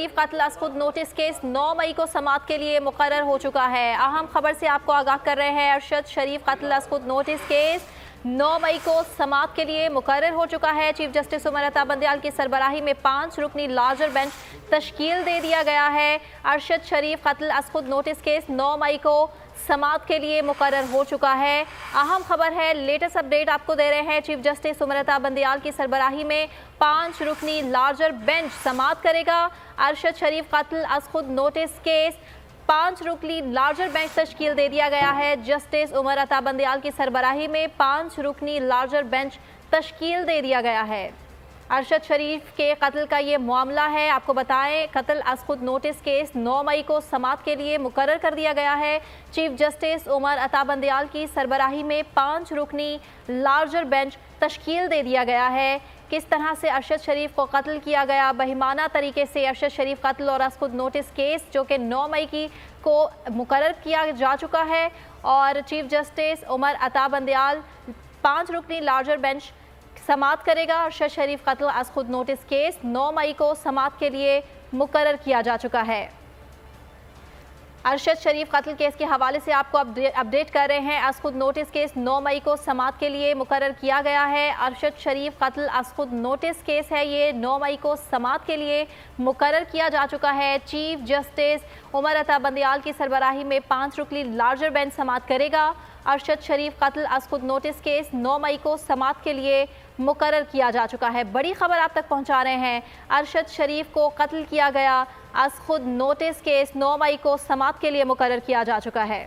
शरीफ कत्ल अज़ खुद नोटिस केस 9 मई को समाअत के लिए मुकर्रर हो चुका है। अहम खबर से आपको आगाह कर रहे हैं। अरशद शरीफ कत्ल अज़ खुद नोटिस केस 9 मई को समाअत के लिए मुकर्रर हो चुका है। चीफ जस्टिस उमर अता बंदियाल की सरबराही में 5 रुकनी लार्जर बेंच तश्कील दे दिया गया है। अरशद शरीफ कत्ल अज़ खुद नोटिस केस 9 मई को समाअत के लिए मुकर्रर हो चुका है। अहम खबर है, लेटेस्ट अपडेट आपको दे रहे हैं। चीफ जस्टिस उमर अता बंदियाल की सरबराही में 5 रुकनी लार्जर बेंच समाअत करेगा। अरशद शरीफ कत्ल अज़ खुद नोटिस केस 5 रुकनी लार्जर बेंच तश्कील दे दिया गया है। जस्टिस उमर अता बंदियाल की सरबराही में 5 रुकनी लार्जर बेंच तश्कील दे दिया गया है। अरशद शरीफ के कत्ल का ये मामला है। आपको बताएं, कत्ल अज़ खुद नोटिस केस 9 मई को समाअत के लिए मुकर्रर कर दिया गया है। चीफ जस्टिस उमर अता बंदियाल की सरबराही में 5 रुकनी लार्जर बेंच तश्कील दे दिया गया है। किस तरह से अरशद शरीफ को कत्ल किया गया, बहिमाना तरीके से अरशद शरीफ कत्ल और अज़ खुद नोटिस केस जो कि 9 मई को मुकर्रर किया जा चुका है और chief justice Umar Ata Bandial 5 रुकनी larger bench समाअत करेगा। अरशद शरीफ कत्ल अज़ खुद नोटिस केस 9 मई को समाअत के लिए मुकर्रर किया जा चुका है। अरशद शरीफ कत्ल केस के हवाले से आपको अपडेट कर रहे हैं। अज़ खुद नोटिस केस 9 मई को समाअत के लिए मुकर्रर किया गया है। अरशद शरीफ कत्ल अज़ खुद नोटिस केस है, ये 9 मई को समाअत के लिए मुकर्रर किया जा चुका है। चीफ जस्टिस उमर अता बंदियाल की सरबराही में 5 रुकनी लार्जर बेंच समाअत करेगा। अरशद शरीफ कत्ल अज़ खुद नोटिस केस 9 मई को समाअत के लिए मुकर्रर किया जा चुका है। बड़ी खबर आप तक पहुंचा रहे हैं। अरशद शरीफ को कत्ल किया गया, अज़ खुद नोटिस केस 9 मई को समाअत के लिए मुकर्रर किया जा चुका है।